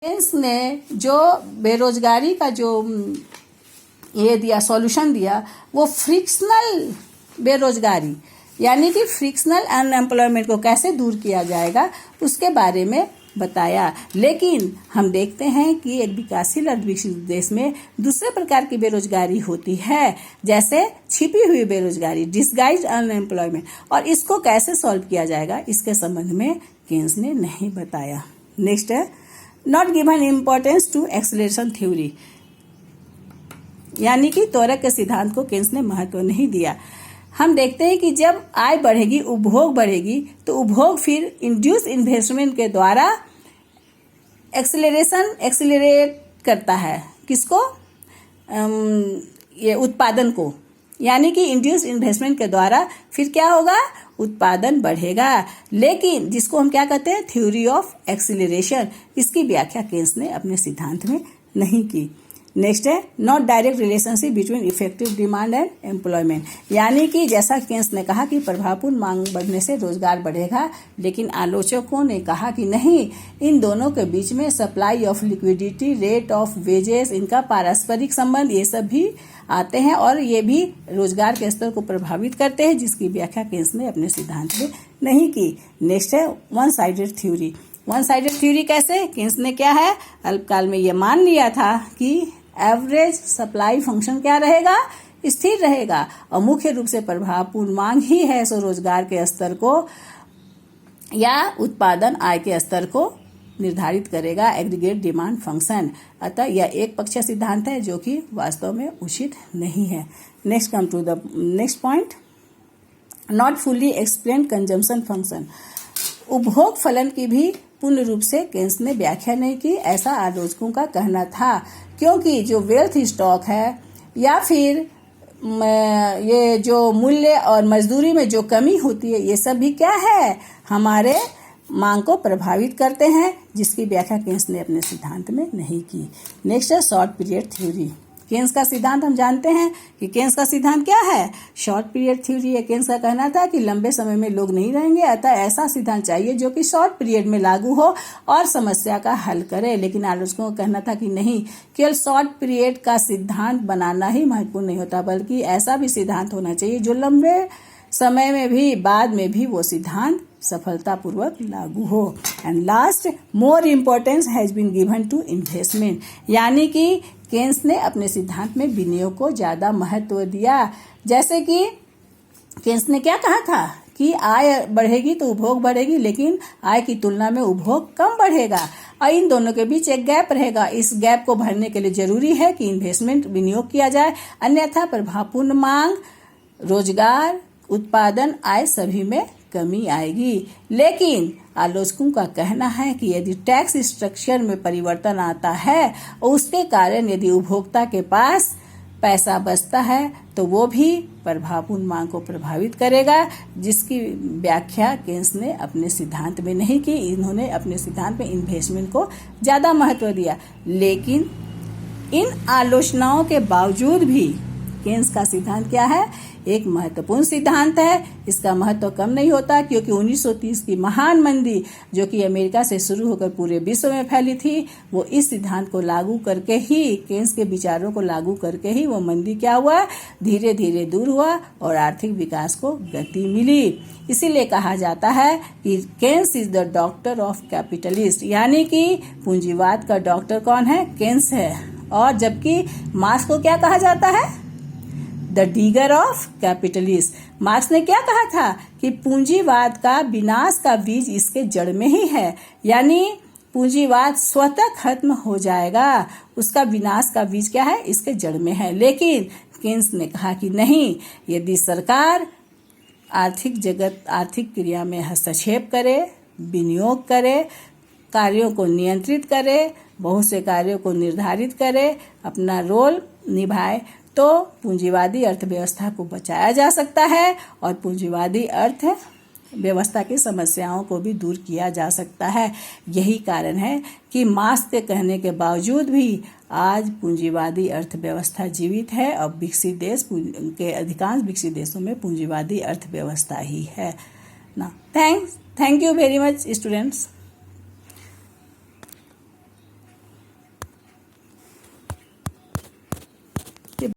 Keynes ने जो बेरोजगारी का जो ये दिया, सॉल्यूशन दिया, वो फ्रिक्शनल बेरोजगारी यानी कि फ्रिक्शनल अनएम्प्लॉयमेंट को कैसे दूर किया जाएगा उसके बारे में बताया। लेकिन हम देखते हैं कि एक विकासशील अर्धविकसित देश में दूसरे प्रकार की बेरोजगारी होती है, जैसे छिपी हुई बेरोजगारी, डिस्गाइज्ड अनएम्प्लॉयमेंट, और इसको कैसे सॉल्व किया जाएगा इसके संबंध में केन्स ने नहीं बताया। नेक्स्ट है not given importance to acceleration theory, यानी कि त्वरक के सिद्धांत को केन्स ने महत्व नहीं दिया। हम देखते हैं कि जब आय बढ़ेगी, उपभोग बढ़ेगी, तो उपभोग फिर इंड्यूस इन्वेस्टमेंट के द्वारा एक्सेलरेट करता है, किसको? ये उत्पादन को, यानी कि इंड्यूस इन्वेस्टमेंट के द्वारा फिर क्या होगा? उत्पादन बढ़ेगा। लेकिन जिसको हम क्या कहते हैं? थ्योरी ऑफ एक्सेलरेशन, इसकी व्याख्या केन्स ने अपने सिद्धांत में नहीं की। नेक्स्ट है not direct relationship between effective demand and employment, यानी कि जैसा केन्स ने कहा कि प्रभावपूर्ण मांग बढ़ने से रोजगार बढ़ेगा, लेकिन आलोचकों ने कहा कि नहीं, इन दोनों के बीच में supply of liquidity, rate of wages, इनका पारस्परिक संबंध, ये सब भी आते हैं और ये भी रोजगार के स्तर को प्रभावित करते हैं, जिसकी व्याख्या केन्स ने अपने सिद्धांत में नहीं की। नेक्स्ट है one sided theory. One sided theory कैसे? केन्स ने क्या है, अल्पकाल में ये मान लिया था कि एवरेज सप्लाई फंक्शन क्या रहेगा? स्थिर रहेगा, और मुख्य रूप से प्रभावपूर्ण मांग ही है सो रोजगार के स्तर को या उत्पादन आय के स्तर को निर्धारित करेगा, एग्रीगेट डिमांड फंक्शन। अतः यह एक पक्षीय सिद्धांत है जो कि वास्तव में उचित नहीं है। Next come to the next point, not fully explain consumption function. उपभोग फलन की भी पूर्ण रूप से केन्स ने व्याख्या नहीं की, ऐसा आलोचकों का कहना था, क्योंकि जो वेल्थ स्टॉक है या फिर ये जो मूल्य और मजदूरी में जो कमी होती है, ये सब भी क्या है? हमारे मांग को प्रभावित करते हैं, जिसकी व्याख्या केन्स ने अपने सिद्धांत में नहीं की। नेक्स्ट है शॉर्ट पीरियड थ्योरी। केन्स का सिद्धांत हम जानते हैं कि केन्स का सिद्धांत क्या है? शॉर्ट पीरियड थ्योरी है। केन्स का कहना था कि लंबे समय में लोग नहीं रहेंगे, अतः ऐसा सिद्धांत चाहिए जो कि शॉर्ट पीरियड में लागू हो और समस्या का हल करे। लेकिन आलोचकों का कहना था कि नहीं, केवल शॉर्ट पीरियड का सिद्धांत बनाना ही महत्वपूर्ण नहीं होता, बल्कि ऐसा भी सिद्धांत होना चाहिए जो लंबे समय में भी, बाद में भी वो सिद्धांत सफलतापूर्वक लागू हो। And last, more importance has been given to investment, यानी कि केन्स ने अपने सिद्धांत में विनियोग को ज्यादा महत्व दिया। जैसे कि केन्स ने क्या कहा था कि आय बढ़ेगी तो उपभोग बढ़ेगी, लेकिन आय की तुलना में उपभोग कम बढ़ेगा और इन दोनों के बीच एक गैप रहेगा। इस गैप को भरने के लिए जरूरी है कि इन्वेस्टमेंट, विनियोग किया जाए, अन्यथा प्रभावपूर्ण मांग, रोजगार, उत्पादन, आय सभी में कमी आएगी। लेकिन आलोचकों का कहना है कि यदि टैक्स स्ट्रक्चर में परिवर्तन आता है और उसके कारण यदि उपभोक्ता के पास पैसा बचता है तो वो भी प्रभावपूर्ण मांग को प्रभावित करेगा, जिसकी व्याख्या केन्स ने अपने सिद्धांत में नहीं की। इन्होंने अपने सिद्धांत में इन्वेस्टमेंट को ज्यादा महत्व दिया। लेकिन इन आलोचनाओं के बावजूद भी केन्स का सिद्धांत क्या है? एक महत्वपूर्ण सिद्धांत है। इसका महत्व कम नहीं होता, क्योंकि 1930 की महान मंदी जो कि अमेरिका से शुरू होकर पूरे विश्व में फैली थी, वो इस सिद्धांत को लागू करके ही, केन्स के विचारों को लागू करके ही वो मंदी क्या हुआ? धीरे धीरे दूर हुआ और आर्थिक विकास को गति मिली। इसीलिए कहा जाता है कि Keynes is the doctor of capitalist, यानी कि पूंजीवाद का डॉक्टर कौन है? केन्स है। और जबकि मार्क्स को क्या कहा जाता है? The digger of capitalist. Marks ने क्या कहा था कि पूंजीवाद का विनाश का बीज इसके जड़ में ही है, यानी पूंजीवाद स्वतः खत्म हो जाएगा, उसका विनाश का बीज क्या है? इसके जड़ में है। लेकिन केन्स ने कहा कि नहीं, यदि सरकार आर्थिक क्रिया में हस्तक्षेप करे, विनियोग करे, कार्यों को नियंत्रित करे, बहुत से कार्यों को निर्धारित करे, अपना रोल निभाए, तो पूंजीवादी अर्थव्यवस्था को बचाया जा सकता है और पूंजीवादी अर्थव्यवस्था की समस्याओं को भी दूर किया जा सकता है। यही कारण है कि मार्क्स के कहने के बावजूद भी आज पूंजीवादी अर्थव्यवस्था जीवित है और विकसित देश के अधिकांश विकसित देशों में पूंजीवादी अर्थव्यवस्था ही है ना। Thank you very much students.